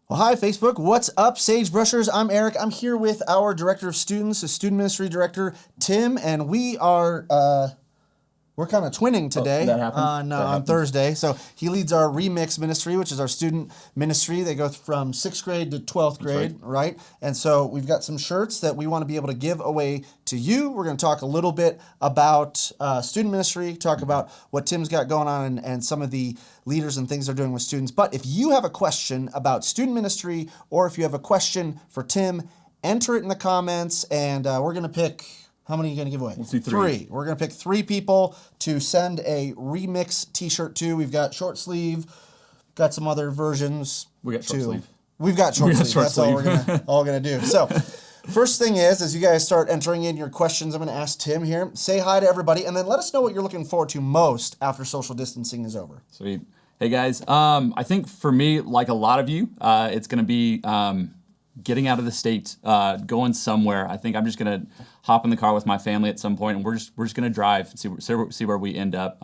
Well, hi, Facebook. What's up, Sage Brushers? I'm Eric. I'm here with our Director of Students, the Student Ministry Director, Tim, and we're kind of twinning today on Thursday. So he leads our Remix ministry, which is our student ministry. They go from 6th grade to 12th grade, right? And so we've got some shirts that we want to be able to give away to you. We're going to talk a little bit about student ministry, talk about what Tim's got going on and some of the leaders and things they're doing with students. But if you have a question about student ministry or if you have a question for Tim, enter it in the comments and we're going to pick... How many are you going to give away? Let's do three. We're going to pick 3 people to send a Remix t-shirt to. We've got short sleeve, got some other versions. We got short sleeve. We've got short sleeve. That's all we're gonna do. So, first thing is, as you guys start entering in your questions, I'm going to ask Tim here. Say hi to everybody, and then let us know what you're looking forward to most after social distancing is over. Sweet. Hey, guys. I think for me, like a lot of you, it's going to be... getting out of the state, going somewhere. I think I'm just gonna hop in the car with my family at some point, and we're just gonna drive, see where we end up,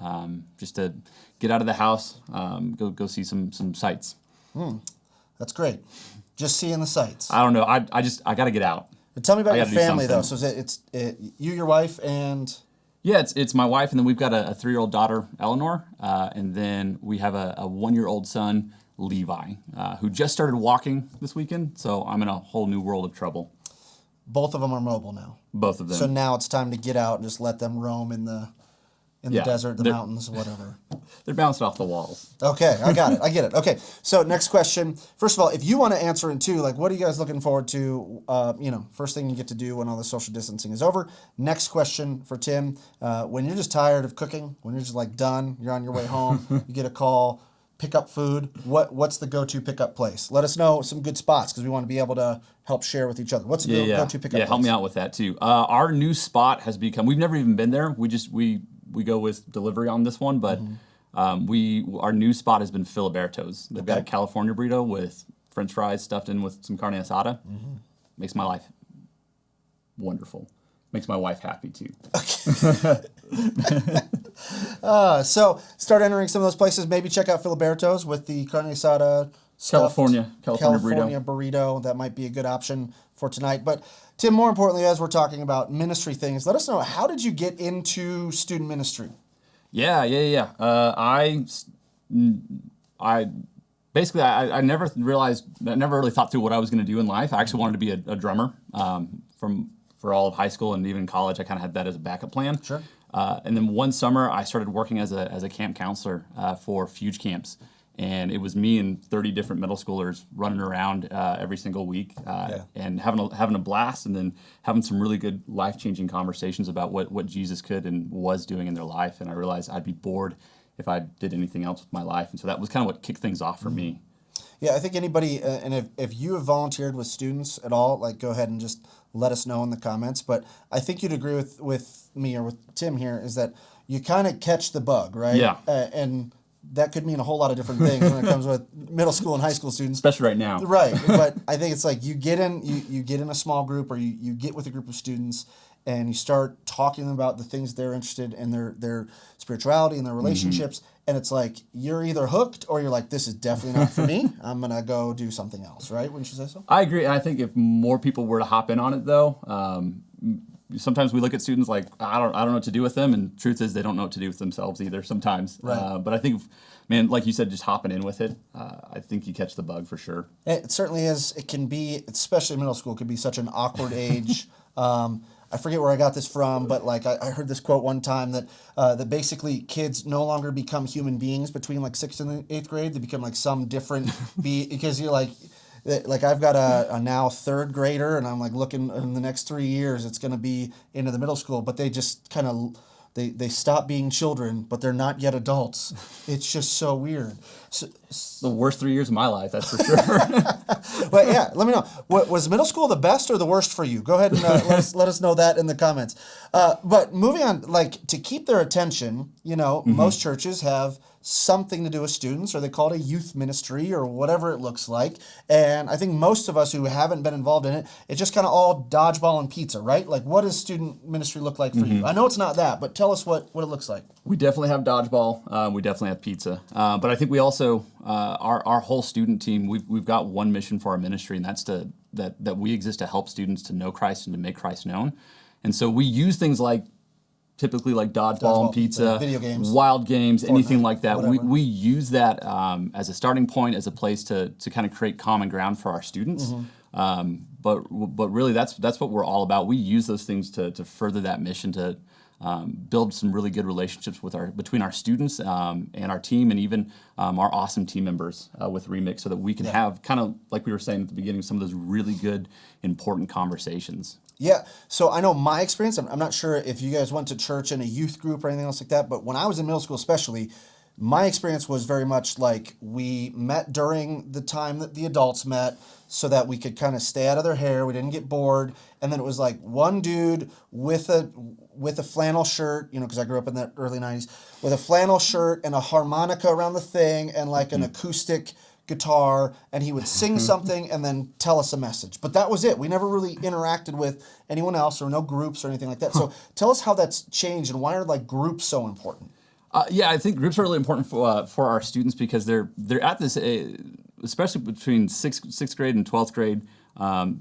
just to get out of the house, go see some sights. That's great. Just seeing the sights. I don't know. I gotta get out. But tell me about your family though. So it's you, your wife, and yeah, it's my wife, and then we've got a 3-year-old daughter, Eleanor, and then we have a 1-year-old son, Levi, who just started walking this weekend, so I'm in a whole new world of trouble. Both of them are mobile now. Both of them. So now it's time to get out and just let them roam in the desert, the mountains, whatever. They're bouncing off the walls. Okay, I got it. I get it. Okay, so next question. First of all, if you want to answer in too, like, what are you guys looking forward to? First thing you get to do when all the social distancing is over. Next question for Tim. When you're just tired of cooking, when you're just like done, you're on your way home, you get a call, pick up food. What's the go-to pickup place? Let us know some good spots because we want to be able to help share with each other. What's the go-to pickup place? Yeah, help me out with that too. Our new spot has become, we've never even been there. We go with delivery on this one, but our new spot has been Filiberto's. They've got a California burrito with French fries stuffed in with some carne asada. Makes my life wonderful. Makes my wife happy too. So start entering some of those places. Maybe check out Filiberto's with the carne asada California burrito. That might be a good option for tonight. But Tim, more importantly, as we're talking about ministry things, let us know, how did you get into student ministry? I never really thought through what I was going to do in life. I actually wanted to be a drummer for all of high school and even college. I kind of had that as a backup plan. Sure. And then one summer, I started working as a camp counselor for Fuge camps. And it was me and 30 different middle schoolers running around every single week and having a blast, and then having some really good life-changing conversations about what Jesus could and was doing in their life. And I realized I'd be bored if I did anything else with my life. And so that was kind of what kicked things off for me. Yeah, I think anybody, and if you have volunteered with students at all, like, go ahead and just let us know in the comments. But I think you'd agree with me or with Tim here is that you kind of catch the bug, right? Yeah. And that could mean a whole lot of different things when it comes with middle school and high school students. Especially right now. Right. But I think it's like you get in a small group, or you get with a group of students and you start talking about the things they're interested in, their spirituality and their relationships. And it's like you're either hooked or you're like, this is definitely not for me. I'm going to go do something else, right? Wouldn't you say so? I agree. And I think if more people were to hop in on it, though, sometimes we look at students like, I don't know what to do with them. And truth is, they don't know what to do with themselves either sometimes. Right. But I think, man, like you said, just hopping in with it, I think you catch the bug for sure. It certainly is. It can be, especially middle school, could be such an awkward age. I forget where I got this from, but like I heard this quote one time that basically kids no longer become human beings between like 6th and 8th grade. They become like some different because you're like I've got a now 3rd grader, and I'm like looking in the next 3 years it's going to be into the middle school, but they just kind of they stop being children, but they're not yet adults. It's just so weird. So, the worst 3 years of my life, that's for sure. But yeah, let me know. Was middle school the best or the worst for you? Go ahead and let us know that in the comments. But moving on, like to keep their attention, most churches have something to do with students, or they call it a youth ministry or whatever it looks like. And I think most of us who haven't been involved in it, it's just kind of all dodgeball and pizza, right? Like, what does student ministry look like for you? I know it's not that, but tell us what it looks like. We definitely have dodgeball. We definitely have pizza. But I think we also, our whole student team, we've got one mission for our ministry, and that's that we exist to help students to know Christ and to make Christ known. And so we use things like, typically like dodgeball and pizza, video games, wild games, Fortnite, anything like that. Whatever. We use that as a starting point, as a place to kind of create common ground for our students. But really, that's what we're all about. We use those things to further that mission, to build some really good relationships between our students and our team, and even our awesome team members with Remix, so that we can have, kind of like we were saying at the beginning, some of those really good, important conversations. Yeah, so I know my experience, I'm not sure if you guys went to church in a youth group or anything else like that, but when I was in middle school especially, my experience was very much like we met during the time that the adults met so that we could kind of stay out of their hair, we didn't get bored, and then it was like one dude with a flannel shirt, because I grew up in the early 90s, with a flannel shirt and a harmonica around the thing and like an acoustic guitar, and he would sing something and then tell us a message. But that was it. We never really interacted with anyone else, or no groups or anything like that. So tell us how that's changed, and why are like groups so important? Yeah, I think groups are really important for our students, because they're at this, especially between sixth grade and 12th grade,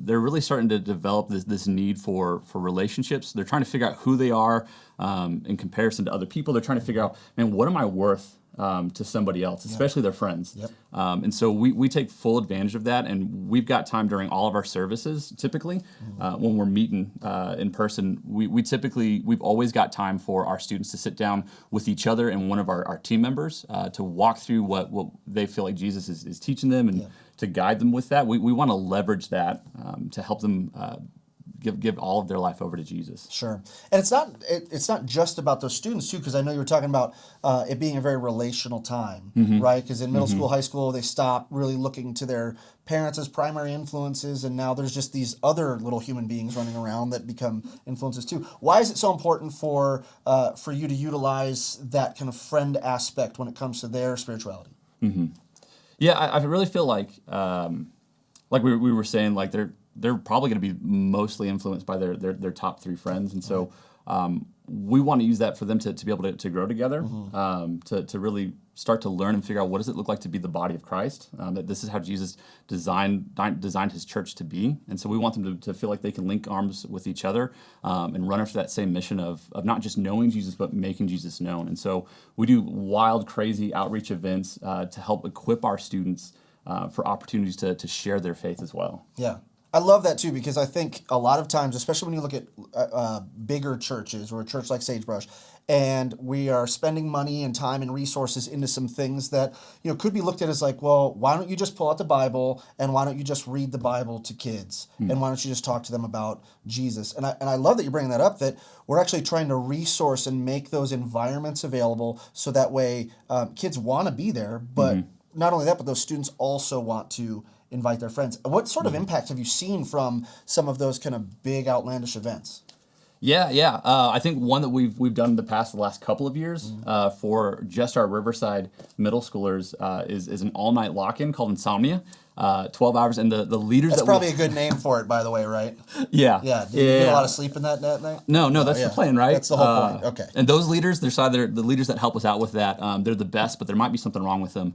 they're really starting to develop this need for relationships. They're trying to figure out who they are in comparison to other people. They're trying to figure out, man, what am I worth to somebody else, especially their friends. Yep. And so we take full advantage of that, and we've got time during all of our services, typically, when we're meeting in person. We've always got time for our students to sit down with each other and one of our team members to walk through what they feel like Jesus is teaching them, and to guide them with that. We want to leverage that to help them give all of their life over to Jesus. Sure. And it's not just about those students too, because I know you were talking about it being a very relational time, right? Because in middle school, high school, they stop really looking to their parents as primary influences, and now there's just these other little human beings running around that become influences too. Why is it so important for you to utilize that kind of friend aspect when it comes to their spirituality? Yeah, I really feel like we were saying, like they're probably going to be mostly influenced by their top three friends, and so we want to use that for them to be able to grow together, to really start to learn and figure out what does it look like to be the body of Christ, that this is how Jesus designed his church to be. And so we want them to feel like they can link arms with each other and run after that same mission of not just knowing Jesus, but making Jesus known. And so we do wild, crazy outreach events to help equip our students for opportunities to share their faith as well. Yeah. I love that too, because I think a lot of times, especially when you look at bigger churches or a church like Sagebrush, and we are spending money and time and resources into some things that could be looked at as like, well, why don't you just pull out the Bible, and why don't you just read the Bible to kids, and why don't you just talk to them about Jesus? And I love that you're bringing that up, that we're actually trying to resource and make those environments available so that way kids want to be there, but not only that, but those students also want to invite their friends. What sort of impact have you seen from some of those kind of big outlandish events? Yeah. I think one that we've done in the last couple of years for just our Riverside middle schoolers is an all-night lock-in called Insomnia. 12 hours, and the leaders. That's probably a good name for it, by the way, right? Yeah. Yeah. Did you get a lot of sleep in that night? No, that's the plan, right? That's the whole point. Okay. And those leaders, the leaders that help us out with that, they're the best, but there might be something wrong with them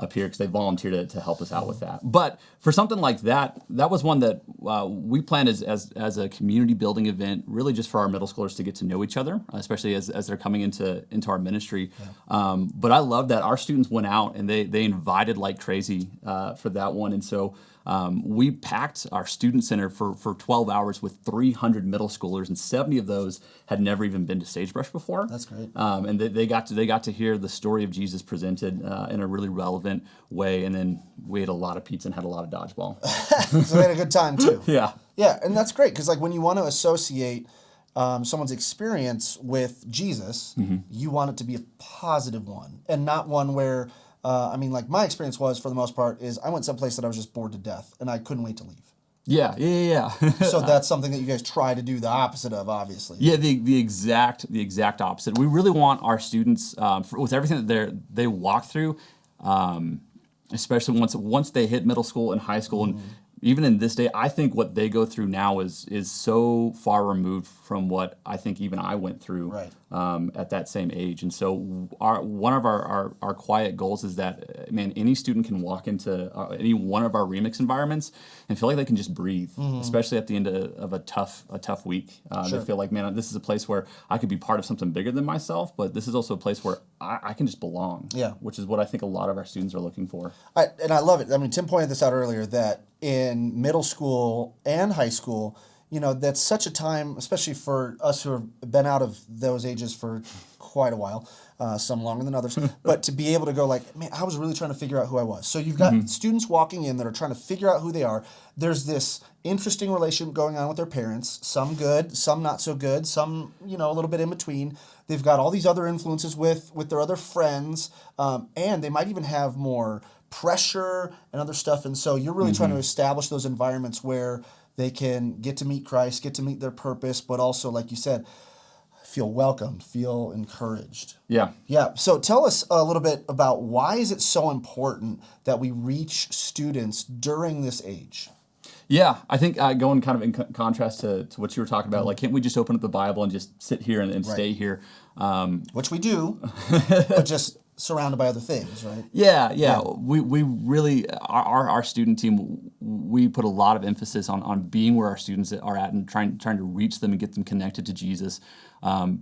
up here because they volunteered to help us out with that. But for something like that, that was one that we planned as a community building event, really just for our middle schoolers to get to know each other, especially as they're coming into our ministry. Yeah. But I love that our students went out and they invited like crazy for that one. And so we packed our student center for 12 hours with 300 middle schoolers, and 70 of those had never even been to Sagebrush before. That's great. And they got to hear the story of Jesus presented in a really relevant way. And then we ate a lot of pizza and had a lot of dodgeball. So they had a good time too. Yeah. Yeah, and that's great because like when you want to associate someone's experience with Jesus, you want it to be a positive one and not one where. Like my experience was, for the most part, is I went someplace that I was just bored to death, and I couldn't wait to leave. Yeah. So that's something that you guys try to do the opposite of, obviously. Yeah, the exact opposite. We really want our students, with everything that they walk through, especially once they hit middle school and high school, and even in this day, I think what they go through now is so far removed from what I think even I went through at that same age. And so one of our quiet goals is that, man, any student can walk into any one of our remix environments and feel like they can just breathe, especially at the end of a tough week. They feel like, man, this is a place where I could be part of something bigger than myself, but this is also a place where I can just belong, which is what I think a lot of our students are looking for. And I love it. I mean, Tim pointed this out earlier, that in middle school and high school, that's such a time, especially for us who have been out of those ages for quite a while, some longer than others, but to be able to go like, man, I was really trying to figure out who I was. So you've got students walking in that are trying to figure out who they are. There's this interesting relationship going on with their parents, some good, some not so good, some, a little bit in between. They've got all these other influences with their other friends, and they might even have more pressure and other stuff. And so you're really trying to establish those environments where they can get to meet Christ, get to meet their purpose, but also, like you said, feel welcomed, feel encouraged. Yeah. So tell us a little bit about why is it so important that we reach students during this age? Yeah, I think going kind of in contrast to what you were talking about, like, can't we just open up the Bible and just sit here and stay here? Which we do, but just surrounded by other things, right? Yeah. We really, our student team, we put a lot of emphasis on being where our students are at and trying to reach them and get them connected to Jesus.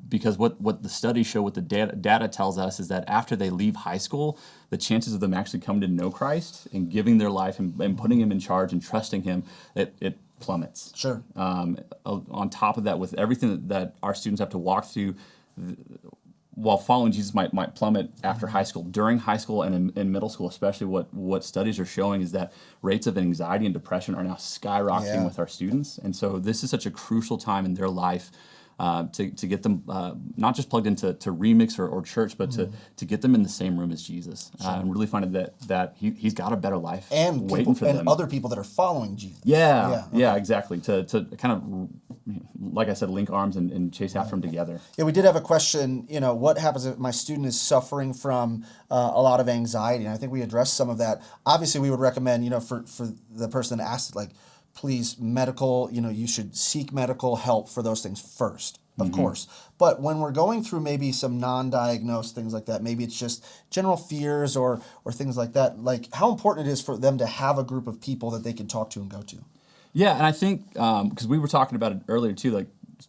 Because what the studies show, what the data tells us, is that after they leave high school, the chances of them actually coming to know Christ and giving their life and putting Him in charge and trusting Him, it plummets. Sure. On top of that, with everything that our students have to walk through, while following Jesus might plummet after high school, during high school and in middle school, especially what studies are showing is that rates of anxiety and depression are now skyrocketing with our students. And so this is such a crucial time in their life to get them not just plugged into Remix or church, but to get them in the same room as Jesus, and really find that he's got a better life and waiting for them. And other people that are following Jesus. Yeah, exactly. To kind of, like I said, link arms and chase after them together. Yeah, we did have a question, what happens if my student is suffering from a lot of anxiety? And I think we addressed some of that. Obviously, we would recommend, for the person that asked, like, please, medical, you should seek medical help for those things first, of course. But when we're going through maybe some non-diagnosed things like that, maybe it's just general fears or things like that, like how important it is for them to have a group of people that they can talk to and go to. Yeah, and I think, because we were talking about it earlier too, like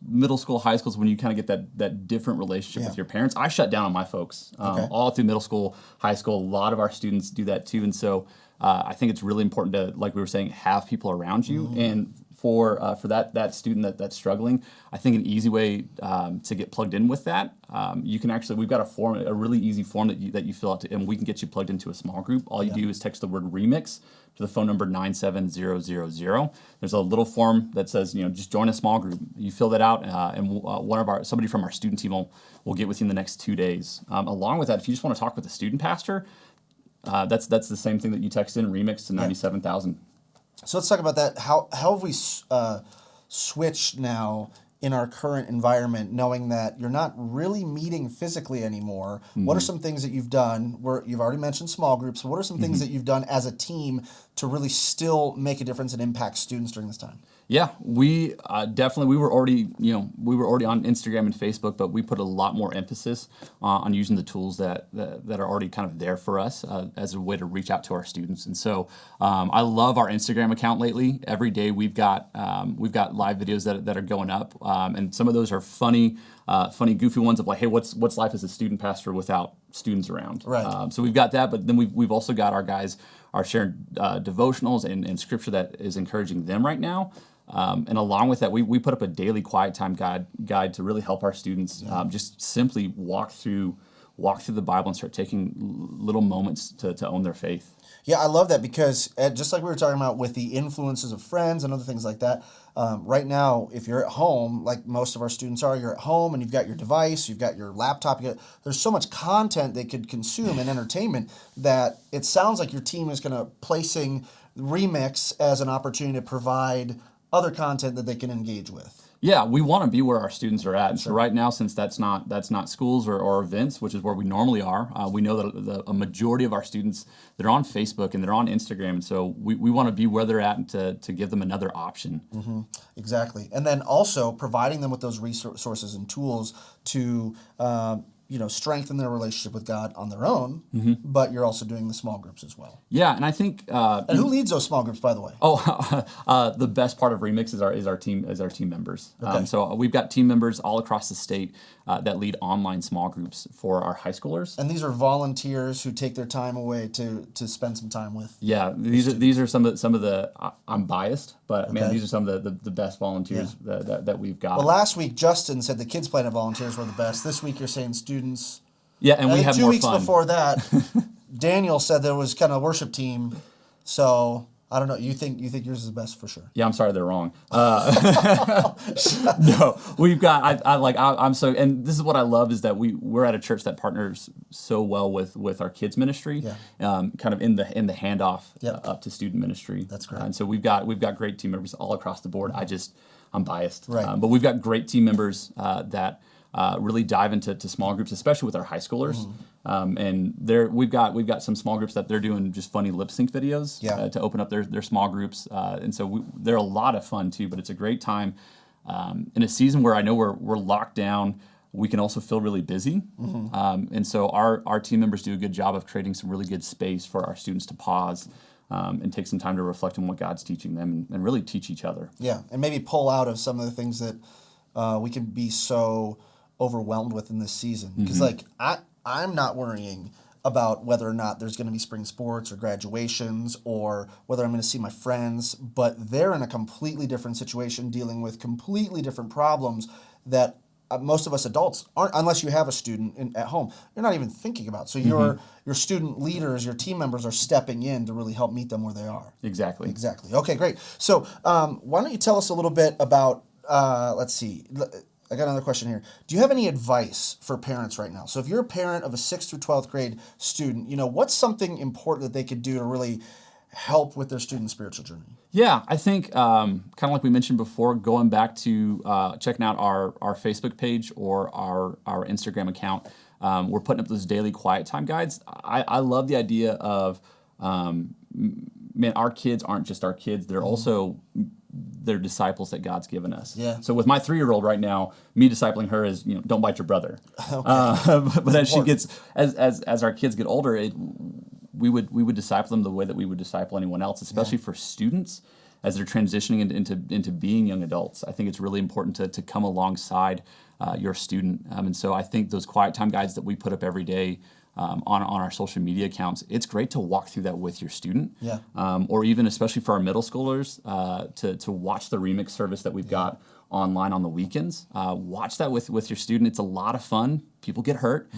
middle school, high school is when you kind of get that different relationship with your parents. I shut down on my folks all through middle school, high school. A lot of our students do that too, and so I think it's really important to, like we were saying, have people around you. And for that student that's struggling, I think an easy way to get plugged in with that, you can actually, we've got a really easy form that you fill out, and we can get you plugged into a small group. All you do is text the word Remix to the phone number 97000. There's a little form that says, just join a small group. You fill that out, and somebody from our student team will get with you in the next 2 days. Along with that, if you just want to talk with the student pastor, that's the same thing that you text in, Remix to 97,000. So let's talk about that. How have we switched now in our current environment, knowing that you're not really meeting physically anymore? What are some things that you've done? You've already mentioned small groups. What are some things that you've done as a team to really still make a difference and impact students during this time? Yeah, we definitely, we were already on Instagram and Facebook, but we put a lot more emphasis on using the tools that are already kind of there for us as a way to reach out to our students. And so I love our Instagram account lately. Every day we've got live videos that are going up, and some of those are funny, goofy ones of like, hey, what's life as a student pastor without students around? Right. So we've got that, but then we've also got our guys are sharing devotionals and scripture that is encouraging them right now. And along with that, we put up a daily quiet time guide to really help our students just simply walk through walk through the Bible and start taking little moments to own their faith. Yeah, I love that because just like we were talking about with the influences of friends and other things like that, right now, if you're at home, like most of our students are, you're at home and you've got your device, you've got your laptop, there's so much content they could consume and entertainment that it sounds like your team is going to placing Remix as an opportunity to provide other content that they can engage with. Yeah, we want to be where our students are at. And so right now, since that's not schools or events, which is where we normally are, we know that a majority of our students, they're on Facebook and they're on Instagram. And so we want to be where they're at and to give them another option. Mm-hmm. Exactly. And then also providing them with those resources and tools to strengthen their relationship with God on their own, but you're also doing the small groups as well. Yeah, and I think and who leads those small groups, by the way? The best part of Remix is our team members. Okay. So we've got team members all across the state that lead online small groups for our high schoolers. And these are volunteers who take their time away to spend some time with. Yeah, these are some of the I'm biased, but man, these are some of the best volunteers that we've got. Well, last week Justin said the Kids Planet volunteers were the best. This week you're saying students. Yeah, and we have more fun. 2 weeks before that, Daniel said there was kind of a worship team. So I don't know. You think yours is the best for sure? Yeah, I'm sorry, they're wrong. No, we've got. I'm so, and this is what I love is that we're at a church that partners so well with our kids ministry. Yeah. Kind of in the handoff up to student ministry. That's great. And so we've got great team members all across the board. I'm biased. Right. But we've got great team members that. Really dive into small groups, especially with our high schoolers. And we've got some small groups that they're doing just funny lip sync videos to open up their small groups. And so they're a lot of fun too, but it's a great time in a season where I know we're locked down. We can also feel really busy. And so our team members do a good job of creating some really good space for our students to pause and take some time to reflect on what God's teaching them and really teach each other. Yeah, and maybe pull out of some of the things that we can be so overwhelmed with in this season, because I'm not worrying about whether or not there's going to be spring sports or graduations or whether I'm going to see my friends, but they're in a completely different situation dealing with completely different problems that most of us adults aren't, unless you have a student at home, you're not even thinking about. So your student leaders, your team members are stepping in to really help meet them where they are. Exactly. Okay, great. So why don't you tell us a little bit about, let's see, I got another question here. Do you have any advice for parents right now? So if you're a parent of a 6th through 12th grade student, what's something important that they could do to really help with their student spiritual journey? Yeah, I think kind of like we mentioned before, going back to checking out our Facebook page or our Instagram account, we're putting up those daily quiet time guides. I love the idea of, our kids aren't just our kids. They're also they're disciples that God's given us. Yeah. So with my 3-year-old right now, me discipling her is, don't bite your brother. Okay. But as she gets, as our kids get older, we would disciple them the way that we would disciple anyone else, especially for students as they're transitioning into being young adults. I think it's really important to come alongside your student. And so I think those quiet time guides that we put up every day on our social media accounts, it's great to walk through that with your student. Yeah. Or even, especially for our middle schoolers, to watch the Remix service that we've got online on the weekends. Watch that with your student. It's a lot of fun. People get hurt.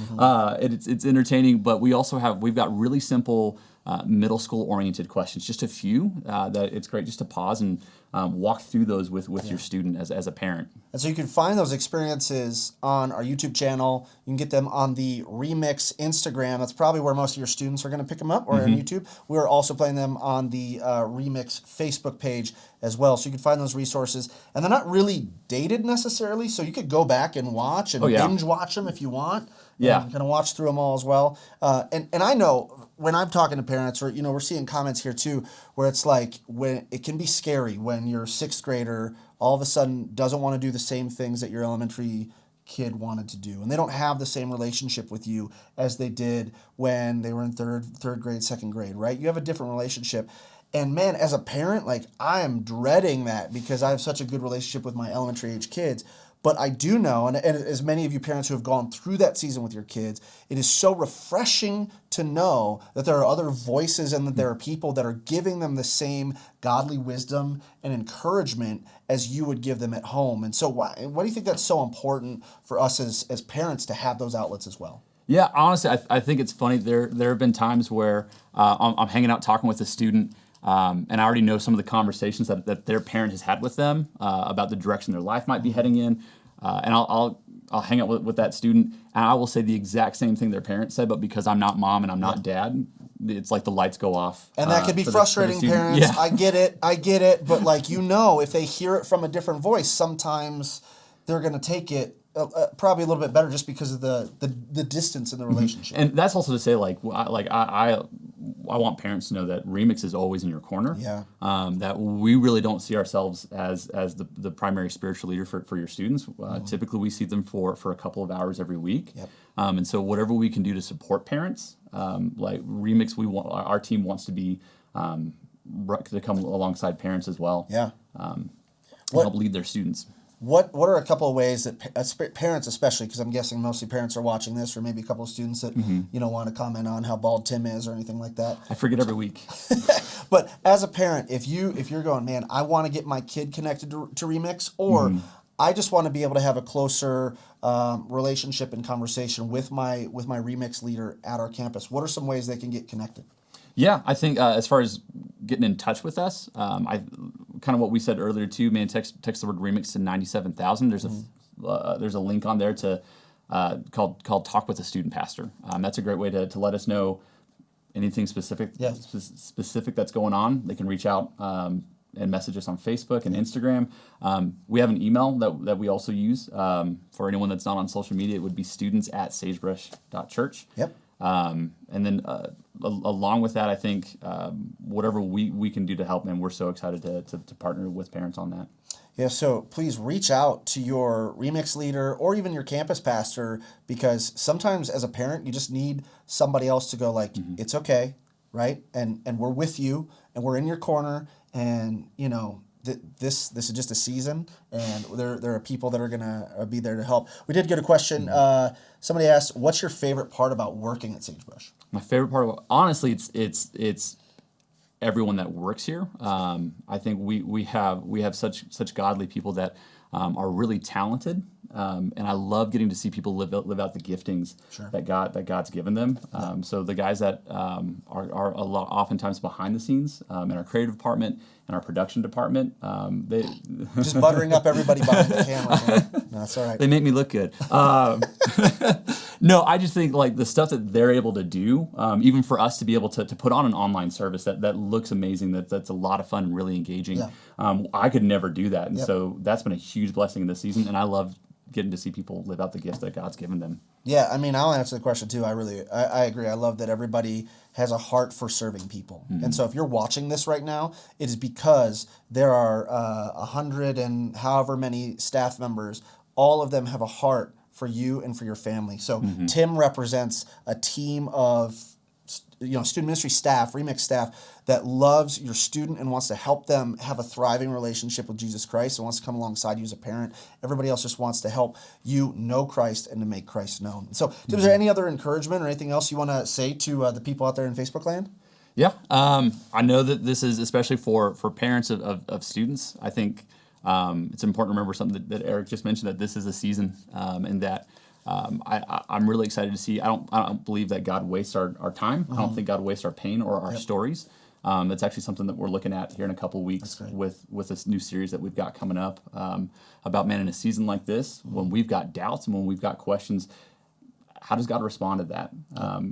It's entertaining, but we've got really simple middle school oriented questions, just a few that it's great just to pause and walk through those with your student as a parent. And so you can find those experiences on our YouTube channel. You can get them on the Remix Instagram. That's probably where most of your students are going to pick them up, or on YouTube. We are also playing them on the Remix Facebook page as well. So you can find those resources. And they're not really dated necessarily, so you could go back and watch and binge watch them if you want. Yeah. And kind of watch through them all as well. And I know when I'm talking to parents, or we're seeing comments here too, where it's like when it can be scary when your 6th grader all of a sudden doesn't want to do the same things that your elementary kid wanted to do, and they don't have the same relationship with you as they did when they were in third grade, 2nd grade, right? You have a different relationship. And man, as a parent, I am dreading that because I have such a good relationship with my elementary age kids. But I do know, and as many of you parents who have gone through that season with your kids, it is so refreshing to know that there are other voices and that there are people that are giving them the same godly wisdom and encouragement as you would give them at home. And so why do you think that's so important for us as parents to have those outlets as well? Yeah, honestly, I think it's funny. There have been times where I'm hanging out talking with a student, and I already know some of the conversations that their parent has had with them about the direction their life might be heading in, and I'll hang out with that student, and I will say the exact same thing their parents said, but because I'm not mom and I'm not dad, it's like the lights go off. And that could be frustrating, parents. Yeah. I get it. But if they hear it from a different voice, sometimes they're going to take it probably a little bit better just because of the distance in the relationship. And that's also to say, I want parents to know that Remix is always in your corner. Yeah. That we really don't see ourselves as the primary spiritual leader for your students. Typically, we see them for a couple of hours every week. Yep. And so whatever we can do to support parents, like Remix, our team wants to be to come alongside parents as well. Yeah. Help lead their students. What are a couple of ways that parents, especially, because I'm guessing mostly parents are watching this, or maybe a couple of students that want to comment on how bald Tim is or anything like that? I forget every week. But as a parent, if you're going, man, I want to get my kid connected to Remix, or I just want to be able to have a closer relationship and conversation with my Remix leader at our campus, what are some ways they can get connected? Yeah, I think as far as getting in touch with us, I kind of what we said earlier too. Man, text the word Remix to 97,000. There's a link on there to called Talk with a Student Pastor. That's a great way to let us know anything specific that's going on. They can reach out and message us on Facebook and Instagram. We have an email that we also use for anyone that's not on social media. It would be students@sagebrush.church. Yep. And then along with that, I think whatever we can do to help, man, we're so excited to partner with parents on that. Yeah, so please reach out to your Remix leader or even your campus pastor, because sometimes as a parent, you just need somebody else to go it's okay, right? And we're with you, and we're in your corner, and this is just a season, and there are people that are gonna be there to help. We did get a question. Somebody asked, "What's your favorite part about working at Sagebrush?" My favorite part, honestly, it's everyone that works here. I think we have such godly people that are really talented, and I love getting to see people live out the giftings that God's given them. So the guys that are oftentimes behind the scenes in our creative department and our production department, they just buttering up everybody behind the camera. Man. No, that's all right. They make me look good. No, I just think the stuff that they're able to do, even for us to be able to put on an online service that looks amazing, that's a lot of fun and really engaging. Yeah. I could never do that, and so that's been a huge blessing this season, and I love getting to see people live out the gifts that God's given them. Yeah, I mean, I'll answer the question too. I agree. I love that everybody has a heart for serving people. And so if you're watching this right now, it is because there are 100 and however many staff members. All of them have a heart for you and for your family. So Tim represents a team of student ministry staff, Remix staff, that loves your student and wants to help them have a thriving relationship with Jesus Christ and wants to come alongside you as a parent. Everybody else just wants to help you know Christ and to make Christ known. So, Tim, is there any other encouragement or anything else you want to say to the people out there in Facebook land? Yeah, I know that this is especially for parents of students. I think it's important to remember something that Eric just mentioned, that this is a season and that I'm really excited to see. I don't believe that God wastes our time. I don't think God wastes our pain or our stories. That's actually something that we're looking at here in a couple of weeks with this new series that we've got coming up about, man, in a season like this, when we've got doubts and when we've got questions, how does God respond to that?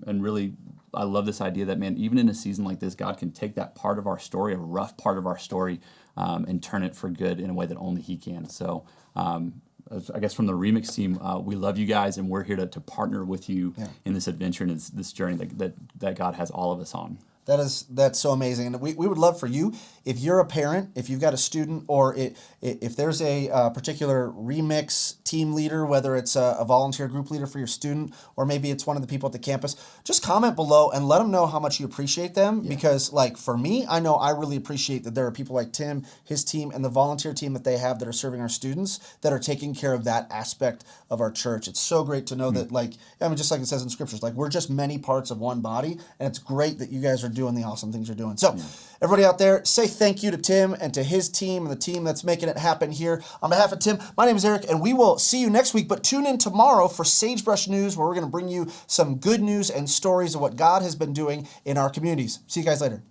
And really, I love this idea that, man, even in a season like this, God can take that part of our story, a rough part of our story, and turn it for good in a way that only He can. So I guess from the Remix team, we love you guys, and we're here to partner with you in this adventure and this journey that God has all of us on. That's so amazing. And we would love for you, if you're a parent, if you've got a student, or if there's a particular Remix team leader, whether it's a volunteer group leader for your student, or maybe it's one of the people at the campus, just comment below and let them know how much you appreciate them. Yeah. Because for me, I know I really appreciate that there are people like Tim, his team, and the volunteer team that they have that are serving our students, that are taking care of that aspect of our church. It's so great to know that, just like it says in scriptures, we're just many parts of one body, and it's great that you guys are doing the awesome things you're doing. So everybody out there, say thank you to Tim and to his team and the team that's making it happen here. On behalf of Tim, my name is Eric, and we will see you next week, but tune in tomorrow for Sagebrush News, where we're going to bring you some good news and stories of what God has been doing in our communities. See you guys later.